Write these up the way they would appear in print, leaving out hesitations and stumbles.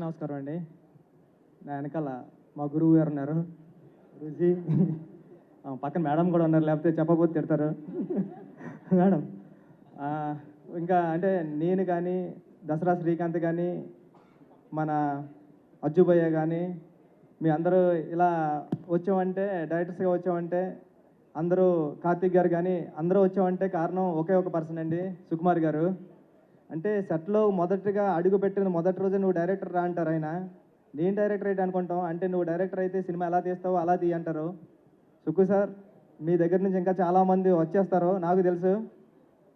నమస్కారం అండి. నా వెనకాల మా గురువు గారు ఉన్నారు, గురూజీ. పక్కన మేడం కూడా ఉన్నారు, లేకపోతే చెప్పబోతే తిడతారు. మేడం ఇంకా అంటే నేను కానీ, దసరా శ్రీకాంత్ కానీ, మన అజ్జుభయ్య కానీ, మీ అందరూ ఇలా వచ్చామంటే, డైరెక్టర్స్గా వచ్చామంటే, అందరూ కార్తీక్ గారు కానీ అందరూ వచ్చామంటే కారణం ఒకే ఒక పర్సన్ అండి, సుకుమార్ గారు. అంటే సెట్లో మొదటిగా అడుగు పెట్టిన మొదటి రోజు నువ్వు డైరెక్టర్ రా అంటారు ఆయన. నేను డైరెక్టర్ అయితే అనుకుంటాం, అంటే నువ్వు డైరెక్టర్ అయితే సినిమా ఎలా తీస్తావో అలా తీ అంటారు. సుక్కు సార్, మీ దగ్గర నుంచి ఇంకా చాలామంది వచ్చేస్తారు నాకు తెలుసు,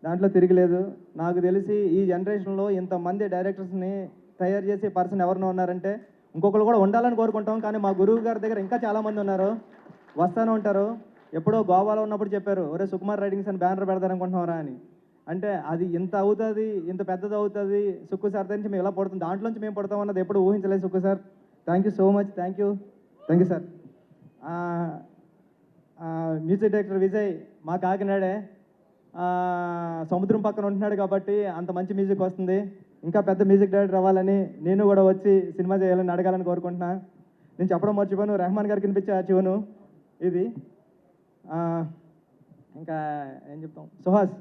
దాంట్లో తిరిగిలేదు. నాకు తెలిసి ఈ జనరేషన్లో ఇంతమంది డైరెక్టర్స్ని తయారు చేసే పర్సన్ ఎవరినో ఉన్నారంటే ఇంకొకరు కూడా ఉండాలని కోరుకుంటాం. కానీ మా గురువు గారి దగ్గర ఇంకా చాలామంది ఉన్నారు, వస్తూనే ఉంటారు. ఎప్పుడో గోవాలో ఉన్నప్పుడు చెప్పారు, ఒరే సుకుమార్ రైటింగ్స్ అని బ్యానర్ పెడతారనుకుంటున్నారా అని. అంటే అది ఇంత అవుతుంది, ఇంత పెద్దది అవుతుంది, సుక్కు సార్ నుంచి మేము ఇలా పడుతుంది, దాంట్లోంచి మేము పడతాం అన్నది ఎప్పుడు ఊహించలేదు Sukku sir. Thank you so much, thank you sir. Music director Vijay మా కాకినాడే, సముద్రం పక్కన ఉంటున్నాడు కాబట్టి అంత మంచి మ్యూజిక్ వస్తుంది. ఇంకా పెద్ద మ్యూజిక్ డైరెక్టర్ అవ్వాలని నేను కూడా వచ్చి సినిమా చేయాలని అడగాలని కోరుకుంటున్నా. నేను చెప్పడం మర్చిపోయాను, రెహమాన్ గారికి వినిపించే చివను ఇది. ఇంకా ఏం చెప్తాం, సుహాస్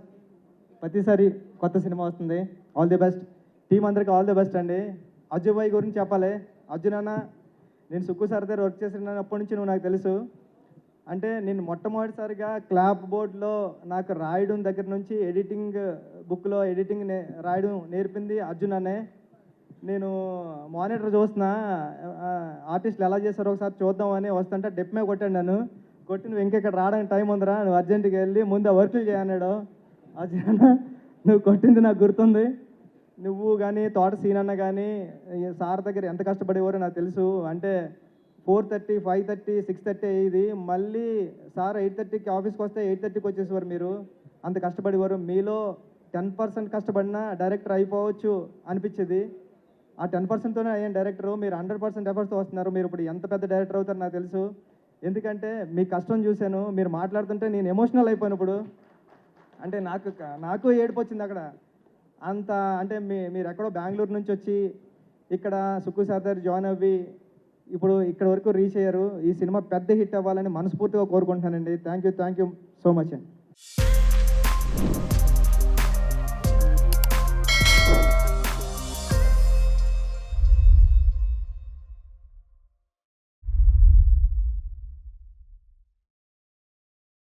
ప్రతిసారి కొత్త సినిమా వస్తుంది, ఆల్ ది బెస్ట్. టీం అందరికీ ఆల్ ది బెస్ట్ అండి. అజ్జుబాయ్ గురించి చెప్పాలి. అర్జున్ అన్న, నేను సుక్కు సార్ దగ్గర వర్క్ చేసినప్పటి నుంచి నువ్వు నాకు తెలుసు. అంటే నేను మొట్టమొదటిసారిగా క్లాప్ బోర్డ్లో నాకు రాయడం దగ్గర నుంచి ఎడిటింగ్ బుక్లో ఎడిటింగ్ రాయడం నేర్పింది అర్జున్ అనే. నేను మానిటర్ చూస్తున్నా, ఆర్టిస్టులు ఎలా చేస్తారో ఒకసారి చూద్దామని వస్తుంటే డెప్ మీద కొట్టాడు నన్ను. కొట్టి నువ్వు ఇంకెక్కడ రావడానికి టైం ఉందిరా, నువ్వు అర్జెంటుగా వెళ్ళి ముందు ఆ వర్క్లు చేయన్నాడు. అర్జున్, నువ్వు కొట్టింది నాకు గుర్తుంది. నువ్వు కానీ తోట సీన్ అన్న కానీ సార్ దగ్గర ఎంత కష్టపడేవారో నాకు తెలుసు. అంటే 4:30, 5:30, 6:30 అయ్యేది, మళ్ళీ సార్ 8:30కి ఆఫీస్కి వస్తే 8:30కి వచ్చేసేవారు. మీరు అంత కష్టపడేవారు. మీలో 10% కష్టపడినా డైరెక్టర్ అయిపోవచ్చు అనిపించేది. ఆ 10%తోనే అయ్యాను డైరెక్టరు. మీరు 100% ఎఫర్ట్స్తో వస్తున్నారు. మీరు ఇప్పుడు ఎంత పెద్ద డైరెక్టర్ అవుతారో నాకు తెలుసు. ఎందుకంటే మీ కష్టం చూశాను. మీరు మాట్లాడుతుంటే నేను ఎమోషనల్ అయిపోయాను ఇప్పుడు. అంటే నాకు ఏడుపు వచ్చింది అక్కడ. అంత అంటే మీరు ఎక్కడో బెంగళూరు నుంచి వచ్చి ఇక్కడ సుక్కు సార్ దగ్గర జాయిన్ అవ్వి ఇప్పుడు ఇక్కడ వరకు రీచ్ అయ్యారు. ఈ సినిమా పెద్ద హిట్ అవ్వాలని మనస్ఫూర్తిగా కోరుకుంటున్నానండి. థ్యాంక్ యూ సో మచ్ అండి.